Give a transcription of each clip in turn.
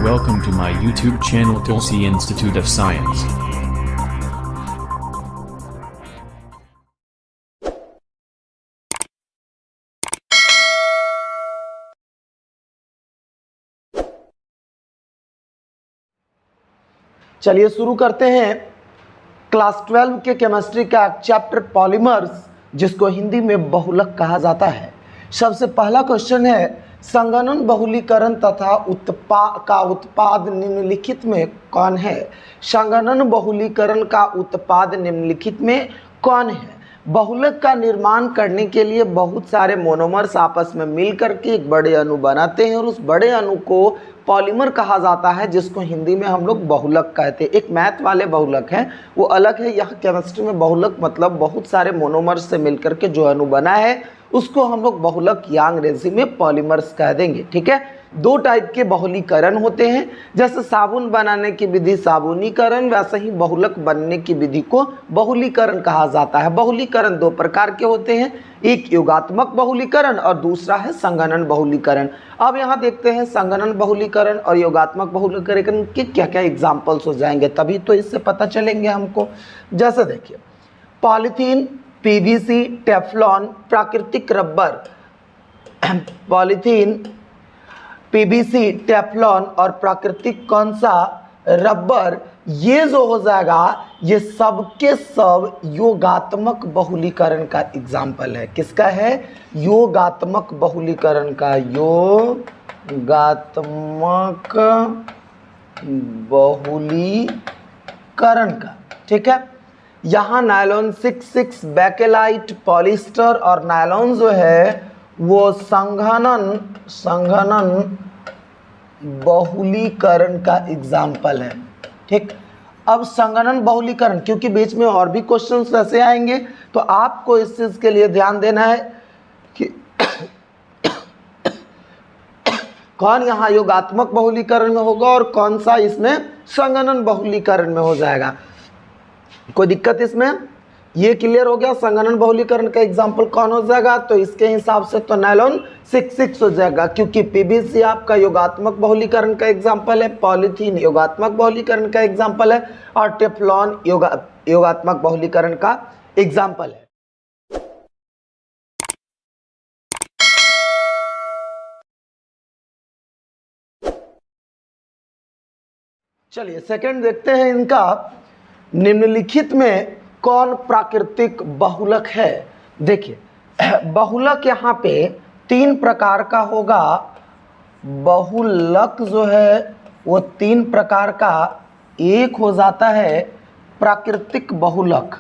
Welcome to my YouTube channel Tulsi Institute of Science. चलिए शुरू करते हैं क्लास 12 के केमिस्ट्री का चैप्टर पॉलीमर्स, जिसको हिंदी में बहुलक कहा जाता है। सबसे पहला क्वेश्चन है, संघनन बहुलीकरण तथा उत्पाद निम्नलिखित में कौन है? संघनन बहुलीकरण का उत्पाद निम्नलिखित में कौन है? बहुलक का निर्माण करने के लिए बहुत सारे मोनोमर्स आपस में मिलकर के एक बड़े अणु बनाते हैं और उस बड़े अणु को पॉलीमर कहा जाता है, जिसको हिंदी में हम लोग बहुलक कहते हैं। एक मैथ वाले बहुलक हैं, वो अलग है। यहाँ केमिस्ट्री में बहुलक मतलब बहुत सारे मोनोमर्स से मिलकर के जो अणु बना है उसको हम लोग बहुलक या अंग्रेजी में पॉलीमर्स कह देंगे। ठीक है, दो टाइप के बहुलीकरण होते हैं। जैसे साबुन बनाने की विधि साबुनीकरण, वैसे ही बहुलक बनने की विधि को बहुलीकरण कहा जाता है। बहुलीकरण दो प्रकार के होते हैं, एक योगात्मक बहुलीकरण और दूसरा है संघनन बहुलीकरण। अब यहाँ देखते हैं संघनन बहुलीकरण और योगात्मक बहुलीकरण के क्या क्या एग्जाम्पल्स हो जाएंगे, तभी तो इससे पता चलेंगे हमको। जैसे देखिए, पॉलीथीन, पीवीसी, टेफ्लॉन, प्राकृतिक रबर, पॉलीथीन, पीवीसी, टेफ्लॉन और प्राकृतिक कौन सा रबर, ये जो हो जाएगा ये सब के सब योगात्मक बहुलीकरण का एग्जाम्पल है। किसका है? योगात्मक बहुलीकरण का। योगात्मक बहुलीकरण का। ठीक है, यहाँ नायलॉन 66, बेकेलाइट, पॉलिस्टर और नायलॉन जो है वो संघनन बहुलीकरण का एग्जाम्पल है। ठीक, अब संघनन बहुलीकरण, क्योंकि बीच में और भी क्वेश्चंस ऐसे आएंगे तो आपको इस चीज के लिए ध्यान देना है कि कौन यहाँ योगात्मक बहुलीकरण में होगा और कौन सा इसमें संघनन बहुलीकरण में हो जाएगा। कोई दिक्कत इसमें? ये क्लियर हो गया। संघनन बहुलीकरण का एग्जाम्पल कौन हो जाएगा? तो इसके हिसाब से तो नायलॉन 66 हो जाएगा, क्योंकि पीवीसी आपका योगात्मक बहुलीकरण का एग्जाम्पल है, पॉलीथीन योगात्मक बहुलीकरण का एग्जाम्पल है और टेफ्लॉन योगात्मक बहुलीकरण का एग्जाम्पल है। चलिए सेकंड देखते हैं इनका, निम्नलिखित में कौन प्राकृतिक बहुलक है? देखिए, बहुलक यहाँ पे तीन प्रकार का होगा। बहुलक जो है वो तीन प्रकार का, एक हो जाता है प्राकृतिक बहुलक,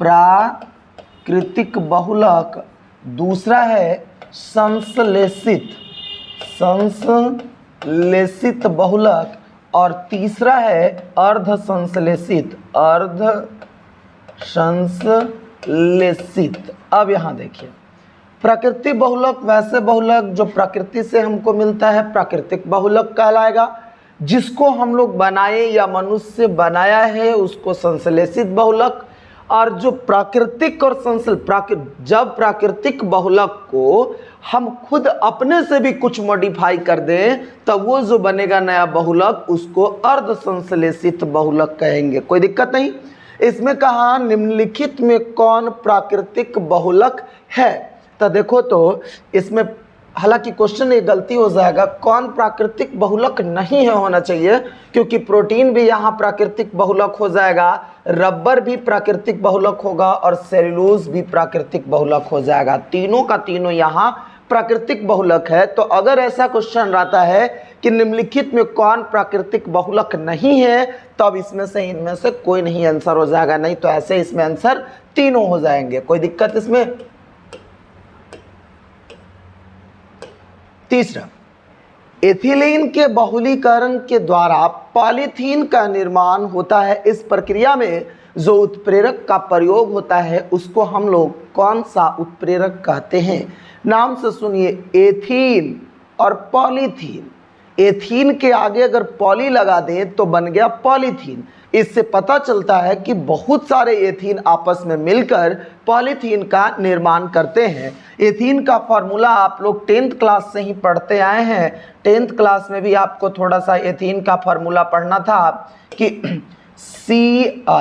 प्राकृतिक बहुलक, दूसरा है संश्लेषित बहुलक और तीसरा है अर्ध संश्लेषित। अब यहाँ देखिए, प्राकृतिक बहुलक वैसे बहुलक जो प्रकृति से हमको मिलता है प्राकृतिक बहुलक कहलाएगा। जिसको हम लोग बनाए या मनुष्य बनाया है उसको संश्लेषित बहुलक। और जो प्राकृतिक और जब प्राकृतिक बहुलक को हम खुद अपने से भी कुछ मॉडिफाई कर दें तब वो जो बनेगा नया बहुलक उसको अर्ध संश्लेषित बहुलक कहेंगे। कोई दिक्कत नहीं। इसमें कहा निम्नलिखित में कौन प्राकृतिक बहुलक है? तो देखो, तो इसमें हालांकि क्वेश्चन ये गलती हो जाएगा, कौन प्राकृतिक बहुलक नहीं है होना चाहिए, क्योंकि प्रोटीन भी यहाँ प्राकृतिक बहुलक हो जाएगा, रबर भी प्राकृतिक बहुलक होगा और सेलुलोज भी प्राकृतिक बहुलक हो जाएगा। तीनों का तीनों यहाँ प्राकृतिक बहुलक है। तो अगर ऐसा क्वेश्चन रहता है कि निम्नलिखित में कौन प्राकृतिक बहुलक नहीं है, तब इसमें से इनमें से कोई नहीं आंसर हो जाएगा, नहीं तो ऐसे इसमें आंसर तीनों हो जाएंगे। कोई दिक्कत इसमें? तीसरा, एथिलीन के बहुलीकरण के द्वारा पॉलीथीन का निर्माण होता है। इस प्रक्रिया में जो उत्प्रेरक का प्रयोग होता है उसको हम लोग कौन सा उत्प्रेरक कहते हैं? नाम से सुनिए, एथीन और पॉलीथीन। एथीन के आगे अगर पॉली लगा दें तो बन गया पॉलीथीन। इससे पता चलता है कि बहुत सारे एथीन आपस में मिलकर पॉलीथीन का निर्माण करते हैं। एथीन का फॉर्मूला आप लोग 10th क्लास से ही पढ़ते आए हैं। 10th क्लास में भी आपको थोड़ा सा एथीन का फॉर्मूला पढ़ना था कि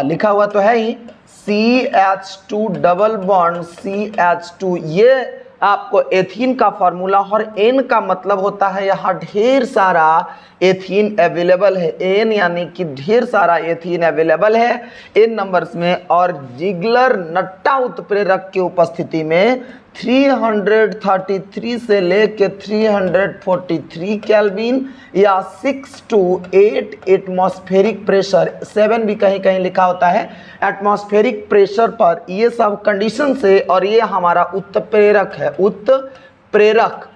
लिखा हुआ तो है ही, CH2 डबल बॉन्ड CH2, ये आपको एथीन का फॉर्मूला, और एन का मतलब होता है यहाँ ढेर सारा एथीन अवेलेबल है। एन यानी कि ढेर सारा एथीन अवेलेबल है इन नंबर्स में, और जिगलर नट्टा उत्प्रेरक की उपस्थिति में 333 से लेके 343 केल्विन या 6 to 8 एटमॉस्फेरिक प्रेशर, 7 भी कहीं कहीं लिखा होता है, एटमॉस्फेरिक प्रेशर पर ये सब कंडीशन से, और ये हमारा उत्प्रेरक है, उत्प्रेरक,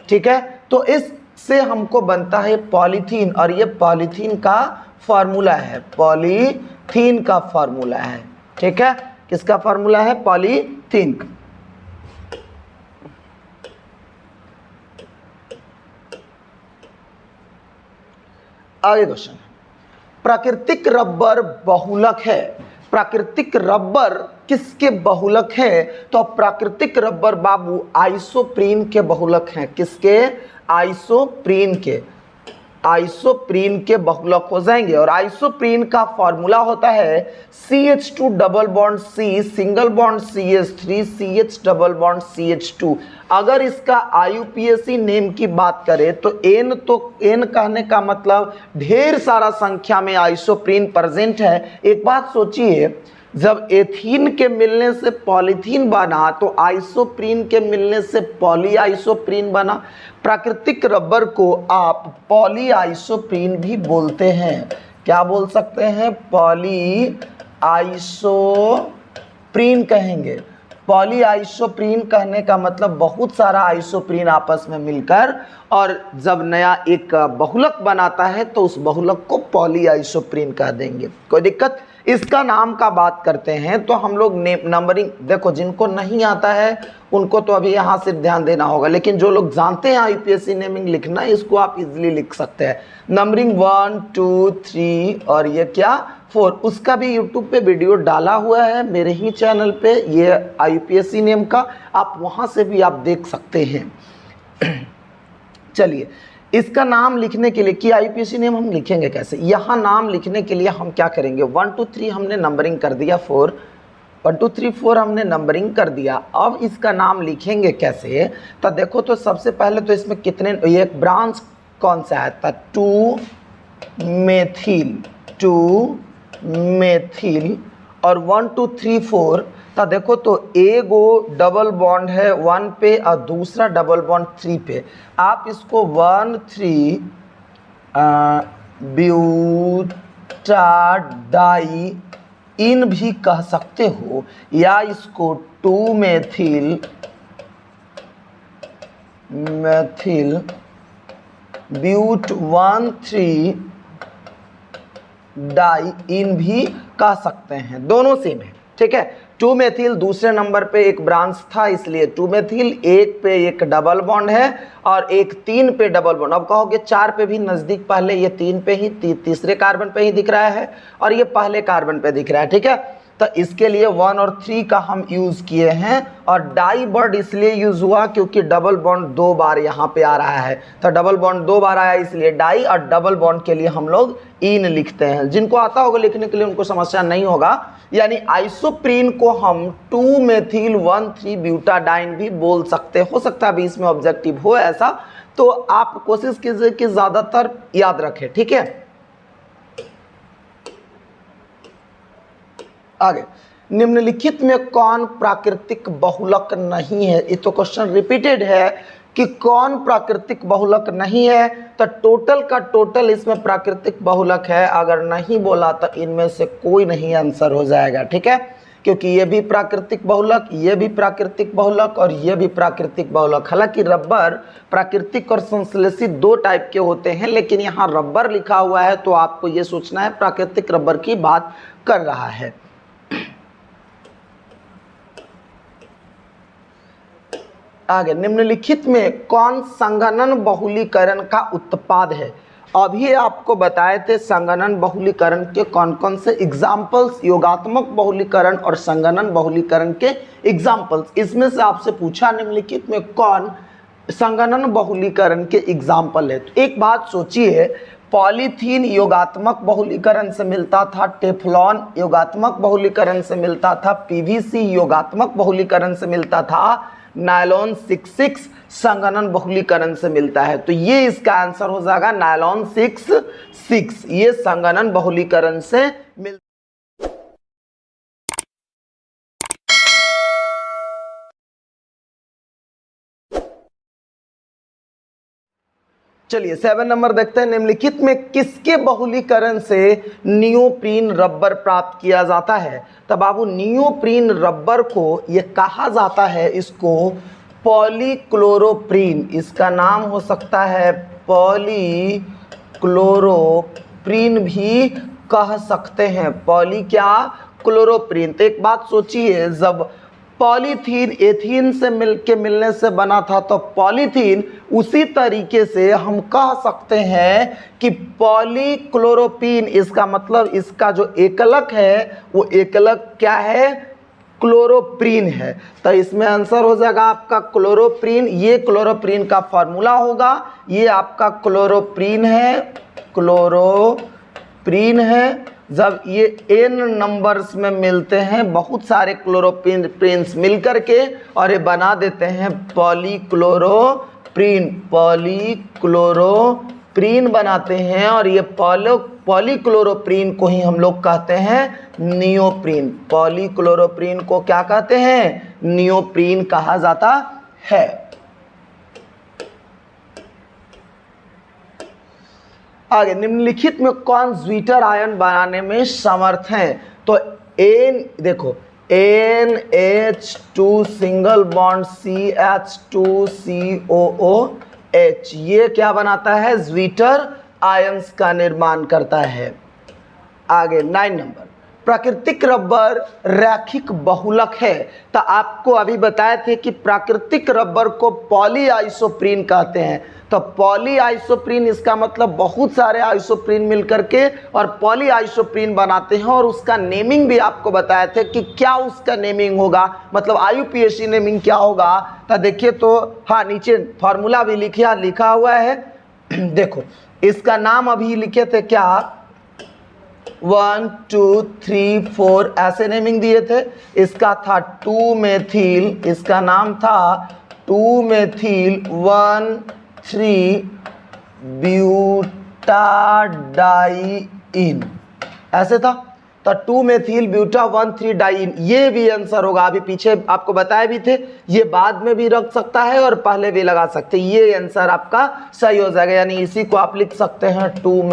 ठीक है। तो इससे हमको बनता है पॉलीथीन, और ये पॉलीथीन का फार्मूला है, पॉलीथीन का फार्मूला है, ठीक है। किसका फार्मूला है? पॉलीथीन का। आगे क्वेश्चन, प्राकृतिक रबर बहुलक है। प्राकृतिक रबर किसके बहुलक है? तो प्राकृतिक रबर बाबू आइसोप्रीन के बहुलक हैं। किसके? आइसोप्रीन के, आइसोप्रीन के बहुलक हो जाएंगे। और आइसोप्रीन का फॉर्मूला होता है CH2 double bond C single bond CH3 CH double bond CH2। अगर इसका IUPAC नेम की बात करें तो एन कहने का मतलब ढेर सारा संख्या में आइसोप्रीन प्रेजेंट है। एक बात सोचिए, जब एथीन के मिलने से पॉलीथीन बना तो आइसोप्रीन के मिलने से पॉली आइसोप्रीन बना। प्राकृतिक रबर को आप पॉली आइसोप्रीन भी बोलते हैं। क्या बोल सकते हैं? पॉली आइसोप्रीन कहेंगे। पॉली आइसोप्रीन कहने का मतलब बहुत सारा आइसोप्रीन आपस में मिलकर, और जब नया एक बहुलक बनाता है तो उस बहुलक को पॉली आइसोप्रीन कह देंगे। कोई दिक्कत? इसका नाम का बात करते हैं तो हम लोग नंबरिंग, देखो जिनको नहीं आता है उनको तो अभी यहाँ से ध्यान देना होगा, लेकिन जो लोग जानते हैं IUPAC नेमिंग लिखना, इसको आप इजीली लिख सकते हैं। नंबरिंग 1 2 3 और ये क्या 4, उसका भी यूट्यूब पे वीडियो डाला हुआ है मेरे ही चैनल पे, ये IUPAC नेम का, आप वहाँ से भी आप देख सकते हैं। चलिए, इसका नाम लिखने के लिए कि IUPAC नेम हम लिखेंगे कैसे, यहाँ नाम लिखने के लिए हम क्या करेंगे? 1 2 3 हमने नंबरिंग कर दिया, 4 1 2 3 4 हमने नंबरिंग कर दिया। अब इसका नाम लिखेंगे कैसे? तो देखो, तो सबसे पहले तो इसमें कितने, ये एक ब्रांच कौन सा है? 2 मेथिल और 1 2 3 4। तो देखो, तो एगो डबल बॉन्ड है 1 पे और दूसरा डबल बॉन्ड 3 पे। आप इसको 1 3 ब्यूटाडाई इन भी कह सकते हो, या इसको 2 मेथिल ब्यूट 1 3 डाई इन भी कह सकते हैं, दोनों सेम है, ठीक है। 2 मेथिल दूसरे नंबर पे एक ब्रांच था, इसलिए 2 मेथिल, एक पे एक डबल बॉन्ड है और एक 3 पे डबल बॉन्ड। अब कहोगे 4 पे भी नज़दीक, पहले ये 3 पे ही, तीसरे कार्बन पे ही दिख रहा है और ये पहले कार्बन पे दिख रहा है, ठीक है। तो इसके लिए 1 और 3 का हम यूज़ किए हैं, और डाई वर्ड इसलिए यूज़ हुआ क्योंकि डबल बॉन्ड 2 बार यहाँ पे आ रहा है, तो डबल बॉन्ड 2 बार आया इसलिए डाई, और डबल बॉन्ड के लिए हम लोग इन लिखते हैं। जिनको आता होगा लिखने के लिए उनको समस्या नहीं होगा। यानी आइसोप्रीन को हम 2 मेथिल 1 3 ब्यूटाडाइन भी बोल सकते, हो सकता है बीच में ऑब्जेक्टिव हो ऐसा, तो आप कोशिश कीजिए कि ज़्यादातर याद रखें, ठीक है। आगे, निम्नलिखित में कौन प्राकृतिक बहुलक नहीं है? ये तो क्वेश्चन रिपीटेड है कि कौन प्राकृतिक बहुलक नहीं है, तो टोटल का टोटल इसमें प्राकृतिक बहुलक है। अगर नहीं बोला तो इनमें से कोई नहीं आंसर हो जाएगा, ठीक है, क्योंकि ये भी प्राकृतिक बहुलक, ये भी प्राकृतिक बहुलक और ये भी प्राकृतिक बहुलक। हालांकि रबर प्राकृतिक और संश्लेषित 2 टाइप के होते हैं, लेकिन यहाँ रबर लिखा हुआ है तो आपको ये सोचना है प्राकृतिक रबर की बात कर रहा है। आगे, निम्नलिखित में कौन संगणन बहुलीकरण का उत्पाद है? अभी आपको बताए थे संगणन बहुलीकरण के कौन कौन से एग्जाम्पल्स, योगात्मक बहुलीकरण और संगणन बहुलीकरण के एग्जाम्पल्स। इसमें से आपसे पूछा निम्नलिखित में कौन संगणन बहुलीकरण के एग्जाम्पल है। तो एक बात सोचिए, पॉलीथीन योगात्मक बहुलीकरण से मिलता था, टेफ्लॉन योगात्मक बहुलीकरण से मिलता था, पीवीसी योगात्मक बहुलीकरण से मिलता था, नायलॉन 66 संगणन बहुलीकरण से मिलता है। तो ये इसका आंसर हो जाएगा नायलॉन 66, ये संगणन बहुलीकरण से मिलता। चलिए 7 नंबर देखते हैं, निम्नलिखित में किसके बहुलीकरण से नियोप्रीन रबर प्राप्त किया जाता है? तो बाबू नियोप्रीन रबर को ये कहा जाता है, इसको पॉलीक्लोरोप्रीन, इसका नाम हो सकता है पॉलीक्लोरोप्रीन भी कह सकते हैं, पॉली क्या क्लोरोप्रीन। तो एक बात सोचिए, जब पॉलीथीन एथीन से मिलने से बना था तो पॉलीथीन, उसी तरीके से हम कह सकते हैं कि पॉलीक्लोरोप्रीन, इसका मतलब इसका जो एकलक है वो एकलक क्या है? क्लोरोप्रीन है। तो इसमें आंसर हो जाएगा आपका क्लोरोप्रीन। ये क्लोरोप्रीन का फॉर्मूला होगा, ये आपका क्लोरोप्रीन है, क्लोरोप्रीन है। जब ये n नंबर्स में मिलते हैं, बहुत सारे क्लोरोप्रीन्स मिल करके और ये बना देते हैं पॉलीक्लोरोप्रीन, पॉलीक्लोरोप्रीन बनाते हैं, और ये पॉलीक्लोरोप्रीन को ही हम लोग कहते हैं नियोप्रीन। पॉलीक्लोरोप्रीन को क्या कहते हैं? नियोप्रीन कहा जाता है। आगे, निम्नलिखित में कौन ज्वीटर आयन बनाने में समर्थ है? तो देखो NH2 सिंगल बॉन्ड CH2COOH, ये क्या बनाता है? ज्वीटर आयंस का निर्माण करता है। आगे 9 नंबर, प्राकृतिक रबर रैखिक बहुलक है। तो आपको अभी बताए थे कि प्राकृतिक रबर को पॉलीआइसोप्रीन कहते हैं। तो पॉलीआइसोप्रीन, इसका मतलब बहुत सारे आइसोप्रीन मिलकर के और पॉलीआइसोप्रीन बनाते हैं, और उसका नेमिंग भी आपको बताए थे कि क्या उसका नेमिंग होगा, मतलब IUPAC नेमिंग क्या होगा। तो देखिए, तो हाँ, नीचे फॉर्मूला भी लिखा हुआ है। देखो, इसका नाम अभी लिखे थे क्या, 1 2 3 4 ऐसे नेमिंग दिए थे। इसका था 2 मेथिल, इसका नाम था 2 मेथिल 1,3 ब्यूटाडाइइन, ऐसे था। तो 2 मेथिल ब्यूटा 1,3 डाइन, ये भी आंसर होगा। अभी पीछे आपको बताए भी थे, ये बाद में भी रख सकता है और पहले भी लगा सकते हैं, ये आंसर आपका सही हो जाएगा। यानी इसी को आप लिख सकते हैं 2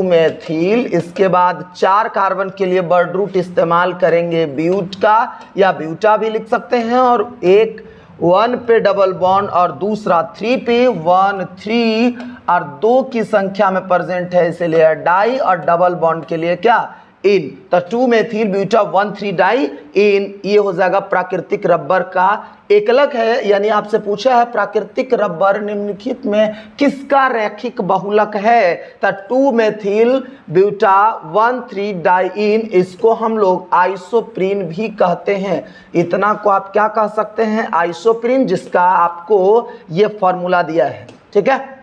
मेथिल। इसके बाद 4 कार्बन के लिए वर्ड रूट इस्तेमाल करेंगे ब्यूट का, या ब्यूटा भी लिख सकते हैं, और एक 1 पे डबल बॉन्ड और दूसरा 3 पे, 1 3 और 2 की संख्या में प्रेजेंट है, इसलिए डाई, और डबल बॉन्ड के लिए क्या? इन। तो 2 मेथिल ब्यूटा 1,3 डाई इन, ये हो जाएगा प्राकृतिक रबर का एकलक है। यानी आपसे पूछा है प्राकृतिक रबर निम्नलिखित में किसका रैखिक बहुलक है? तो 2 मेथिल ब्यूटा 1,3 डाइइन, इसको हम लोग आइसोप्रीन भी कहते हैं। इतना को आप क्या कह सकते हैं? आइसोप्रीन, जिसका आपको ये फॉर्मूला दिया है। ठीक है,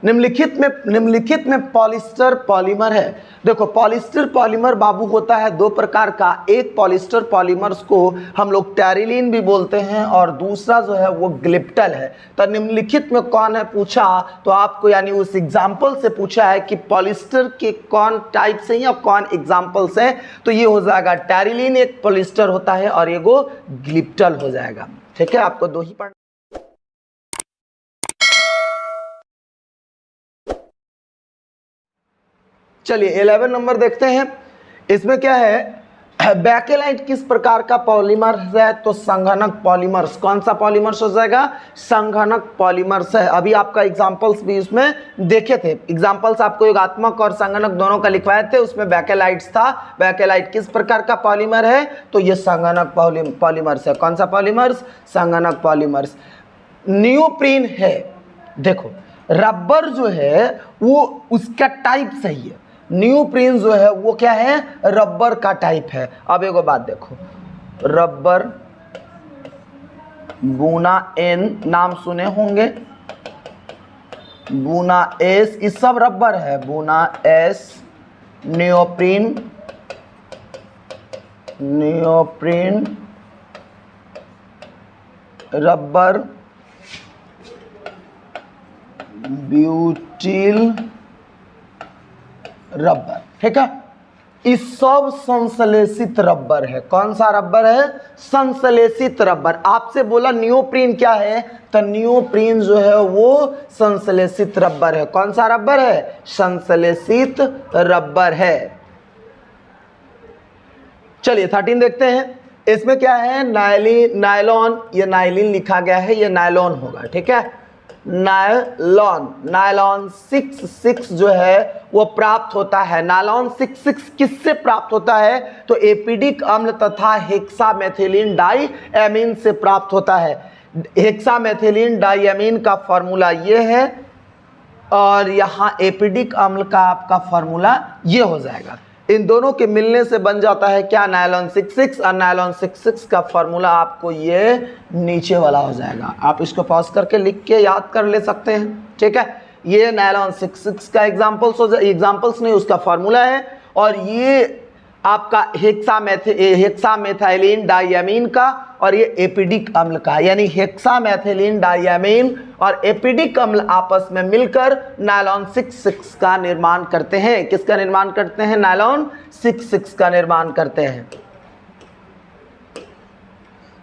निम्नलिखित में पॉलिस्टर पॉलीमर है। देखो, पॉलिस्टर पॉलीमर बाबू होता है 2 प्रकार का। एक पॉलिस्टर पॉलीमर्स को हम लोग टेरिलीन भी बोलते हैं, और दूसरा जो है वो ग्लिप्टल है। तो निम्नलिखित में कौन है पूछा, तो आपको यानी उस एग्जाम्पल से पूछा है कि पॉलिस्टर के कौन टाइप से या कौन एग्जाम्पल्स हैं। तो ये हो जाएगा टेरिलीन एक पॉलिस्टर होता है, और ये ग्लिप्टल हो जाएगा। ठीक है, आपको 2 ही पढ़ना। चलिए 11 नंबर देखते हैं। इसमें क्या है, बैकेलाइट किस प्रकार का पॉलीमर है? तो संघनक पॉलीमर्स। कौन सा पॉलीमर्स हो जाएगा? संघनक पॉलीमर्स है। अभी आपका एग्जांपल्स भी उसमें देखे थे, एग्जांपल्स आपको योगात्मक और संघनक दोनों का लिखवाए थे, उसमें बैकेलाइट्स था। बैकेलाइट किस प्रकार का पॉलीमर है? तो ये संघनक पॉलीमर्स है। कौन सा पॉलीमर्स? संघनक पॉलीमर्स। नियोप्रीन है, देखो रबर जो है वो उसका टाइप सही है, नियोप्रीन जो है वो क्या है? रबर का टाइप है। अब एक बात देखो, रबर, बूना एन नाम सुने होंगे, बूना एस, ये सब रबर है। Buna S, neoprene, neoprene rubber, butyl rubber, ठीक है। इस सब संश्लेषित रबर है। कौन सा रबर है? संश्लेषित रबर। आपसे बोला नियोप्रीन क्या है? तो नियोप्रीन जो है वो संश्लेषित रबर है। कौन सा रबर है? संश्लेषित रबर है। चलिए 13 देखते हैं। इसमें क्या है? नायलॉन, ये नाइलिन लिखा गया है, ये नायलॉन होगा, ठीक है। नायलॉन, नायलॉन 6 जो है वो प्राप्त होता है। नायलॉन 6 किससे प्राप्त होता है? तो एपिडिक अम्ल तथा हेक्सामेथिलीन डाइएमीन से प्राप्त होता है। हेक्सामेथिलीन डाइएमीन का फॉर्मूला ये है और यहाँ एपिडिक अम्ल का आपका फॉर्मूला ये हो जाएगा। इन दोनों के मिलने से बन जाता है क्या? नायलॉन 6 और नायलॉन 6 का फॉर्मूला आपको ये नीचे वाला हो जाएगा। आप इसको पॉज करके लिख के याद कर ले सकते हैं, ठीक है। ये नायलॉन 6 का एग्जांपल्स नहीं, उसका फॉर्मूला है। और ये आपका हेक्सामेथिलीन डाइएमीन का और ये एपिडिक अम्ल का, यानी हेक्सामेथिलीन डाइएमीन और एपिडिक अम्ल आपस में मिलकर नायलॉन 6 का निर्माण करते हैं। किसका निर्माण करते हैं? नायलॉन 6 का निर्माण करते हैं।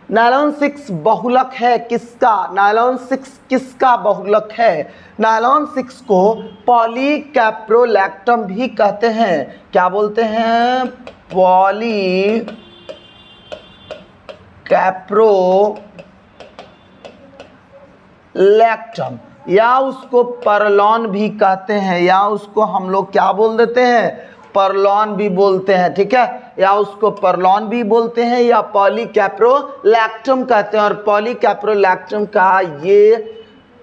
नायलॉन 6 बहुलक है किसका? नायलॉन 6 किसका बहुलक है? नायलॉन 6 को पॉलीकैप्रोलैक्टम भी कहते हैं। क्या बोलते हैं? पॉलीकैप्रोलैक्टम, या उसको परलॉन भी कहते हैं, या उसको हम लोग क्या बोल देते हैं? परलॉन भी बोलते हैं, ठीक है। या उसको परलॉन भी बोलते हैं या पॉलीकैप्रोलैक्टम कहते हैं। और पॉलीकैप्रोलैक्टम का ये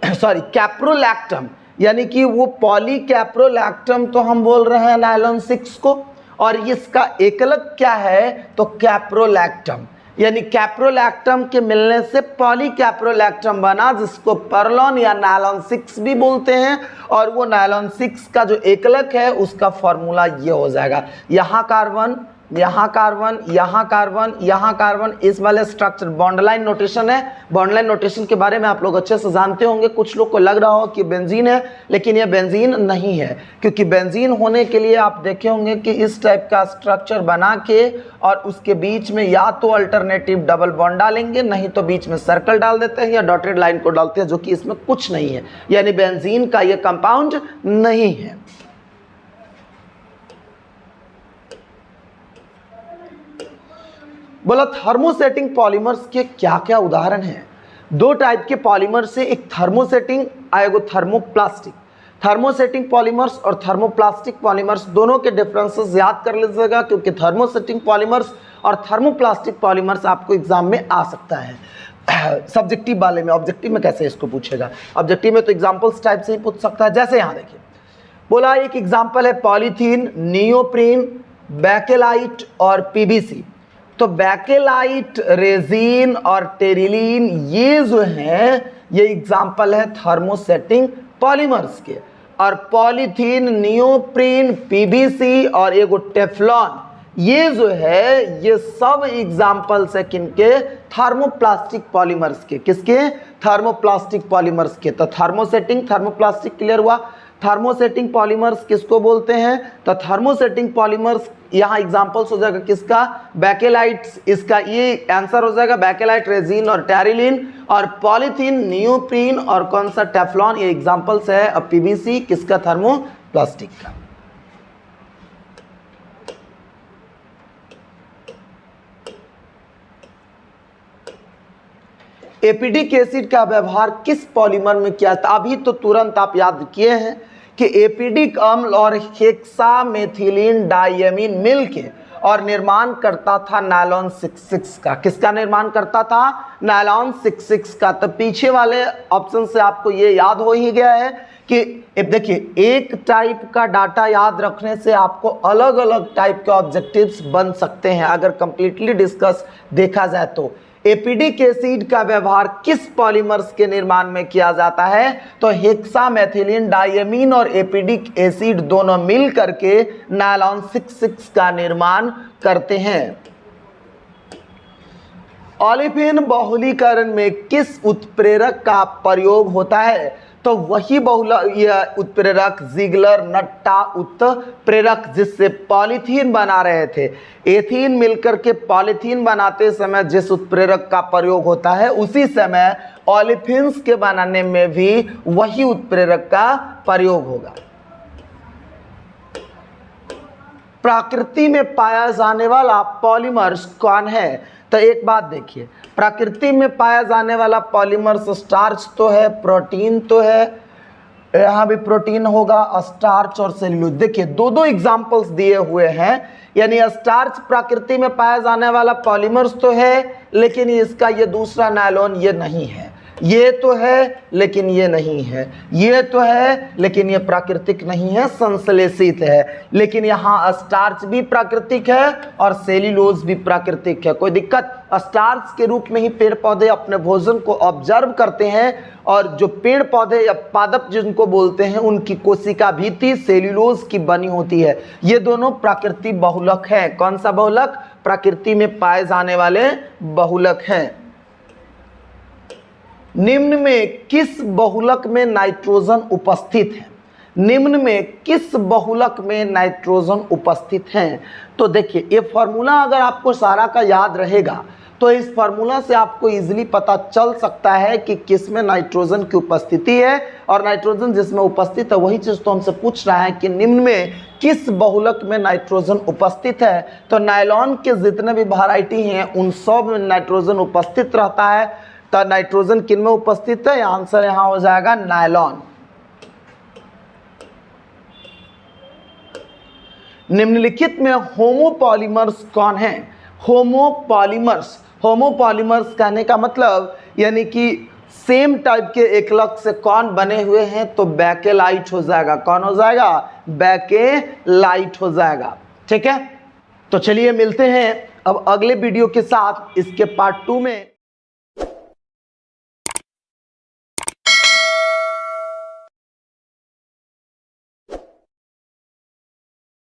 कैप्रोलैक्टम, यानी कि वो पॉलीकैप्रोलैक्टम तो हम बोल रहे हैं नायलॉन 6 को, और इसका एकलक क्या है? तो कैप्रोलैक्टम, यानी कैप्रोलैक्टम के मिलने से पॉलीकैप्रोलैक्टम बना, जिसको परलॉन या नायलॉन 6 भी बोलते हैं। और वो नायलॉन 6 का जो एकलक है उसका फॉर्मूला ये हो जाएगा। यहाँ कार्बन, यहाँ कार्बन, यहाँ कार्बन, यहाँ कार्बन, इस वाले स्ट्रक्चर बॉन्डलाइन नोटेशन है। बॉन्डलाइन नोटेशन के बारे में आप लोग अच्छे से जानते होंगे। कुछ लोग को लग रहा हो कि बेंजीन है, लेकिन ये बेंजीन नहीं है, क्योंकि बेंजीन होने के लिए आप देखे होंगे कि इस टाइप का स्ट्रक्चर बना के और उसके बीच में या तो अल्टरनेटिव डबल बॉन्ड डालेंगे, नहीं तो बीच में सर्कल डाल देते हैं या डॉटेड लाइन को डालते हैं, जो कि इसमें कुछ नहीं है, यानी बेंजीन का ये कंपाउंड नहीं है। बोला थर्मोसेटिंग पॉलीमर्स के क्या क्या उदाहरण हैं? दो टाइप के पॉलीमर से, एक थर्मोसेटिंग और एक थर्मोप्लास्टिक। थर्मोसेटिंग पॉलीमर्स और थर्मोप्लास्टिक पॉलीमर्स दोनों के डिफरेंसेस याद कर लीजिएगा, क्योंकि थर्मोसेटिंग पॉलीमर्स और थर्मोप्लास्टिक पॉलीमर्स आपको एग्जाम में आ सकता है। सब्जेक्टिव वाले में, ऑब्जेक्टिव में कैसे इसको पूछेगा? ऑब्जेक्टिव में तो एग्जाम्पल्स टाइप से ही पूछ सकता है। जैसे यहाँ देखिए, बोला एक एग्जाम्पल है पॉलीथीन, नियोप्रीन, बैकेलाइट और पीवीसी। तो बैकेलाइट, रेजिन और टेरिलीन, ये जो है ये एग्जाम्पल है थर्मोसेटिंग पॉलीमर्स के। और पॉलीथीन, नियोप्रीन, पीवीसी और एगो टेफ्लॉन, ये जो है ये सब एग्जाम्पल्स है किनके? थर्मोप्लास्टिक पॉलीमर्स के। किसके? थर्मोप्लास्टिक पॉलीमर्स के। तो थर्मोसेटिंग, थर्मोप्लास्टिक क्लियर हुआ। थर्मोसेटिंग पॉलीमर्स किसको बोलते हैं? तो थर्मोसेटिंग पॉलीमर्स यहाँ एग्जांपल्स हो जाएगा किसका? बैकेलाइट, इसका ये आंसर हो जाएगा बैकेलाइट, रेजिन और टेरिलीन। और पॉलीथीन, नियोप्रीन और कौन सा? टेफ्लॉन, ये एग्जांपल्स है। अब पीवीसी किसका? थर्मोप्लास्टिक का। एपिडिक एसिड का व्यवहार किस पॉलीमर में किया जाता है? अभी तो तुरंत आप याद किए हैं कि एपिडिक अम्ल और हेक्सामेथिलीन डायमीन मिलके और निर्माण करता था नायलॉन 66 का। किसका निर्माण करता था? नायलॉन 66 का। तो पीछे वाले ऑप्शन से आपको ये याद हो ही गया है कि देखिए, एक टाइप का डाटा याद रखने से आपको अलग अलग टाइप के ऑब्जेक्टिव्स बन सकते हैं अगर कंप्लीटली डिस्कस देखा जाए तो। एपिडिक एसिड का व्यवहार किस पॉलीमर्स के निर्माण में किया जाता है? तो हेक्सामेथिलीन डायमीन और एपिडिक एसिड दोनों मिल करके नायलॉन 66 का निर्माण करते हैं। ओलेफिन बहुलीकरण में किस उत्प्रेरक का प्रयोग होता है? तो वही उत्प्रेरक जिगलर नट्टा उत्प्रेरक जिससे पॉलीथीन बना रहे थे। एथीन मिलकर के पॉलीथीन बनाते समय जिस उत्प्रेरक का प्रयोग होता है, उसी समय ओलेफिन्स के बनाने में भी वही उत्प्रेरक का प्रयोग होगा। प्रकृति में पाया जाने वाला पॉलीमर्स कौन है? तो एक बात देखिए, प्रकृति में पाया जाने वाला पॉलीमर्स स्टार्च तो है, प्रोटीन तो है, यहाँ भी प्रोटीन होगा, स्टार्च और सेल्यूलोज। देखिए दो एग्जांपल्स दिए हुए हैं, यानी स्टार्च प्रकृति में पाया जाने वाला पॉलीमर्स तो है, लेकिन इसका ये दूसरा नायलॉन ये नहीं है। ये तो है लेकिन ये नहीं है, ये तो है लेकिन ये प्राकृतिक नहीं है, संश्लेषित है। लेकिन यहाँ स्टार्च भी प्राकृतिक है और सेल्यूलोज भी प्राकृतिक है, कोई दिक्कत? स्टार्च के रूप में ही पेड़ पौधे अपने भोजन को ऑब्जर्व करते हैं, और जो पेड़ पौधे या पादप जिनको बोलते हैं, उनकी कोशिका भित्ति सेल्यूलोज की बनी होती है। ये दोनों प्राकृतिक बहुलक हैं। कौन सा बहुलक? प्रकृति में पाए जाने वाले बहुलक हैं। निम्न में किस बहुलक में नाइट्रोजन उपस्थित है? निम्न में किस बहुलक में नाइट्रोजन उपस्थित है? तो देखिए, ये फॉर्मूला अगर आपको सारा का याद रहेगा तो इस फार्मूला से आपको इजीली पता चल सकता है कि किस में नाइट्रोजन की उपस्थिति है, और नाइट्रोजन जिसमें उपस्थित है वही चीज़ तो हमसे पूछ रहा है कि निम्न में किस बहुलक में नाइट्रोजन उपस्थित है। तो नायलॉन के जितने भी वैरायटी हैं उन सब में नाइट्रोजन उपस्थित रहता है। तो नाइट्रोजन किन में उपस्थित है? आंसर यहाँ हो जाएगा नायलॉन। निम्नलिखित में होमोपॉलीमर्स कौन है? होमोपॉलीमर्स, होमोपॉलीमर्स कहने का मतलब यानी कि सेम टाइप के एकलक से कौन बने हुए हैं? तो बैकेलाइट हो जाएगा। कौन हो जाएगा? बैकेलाइट हो जाएगा। ठीक है, तो चलिए मिलते हैं अब अगले वीडियो के साथ इसके पार्ट 2 में।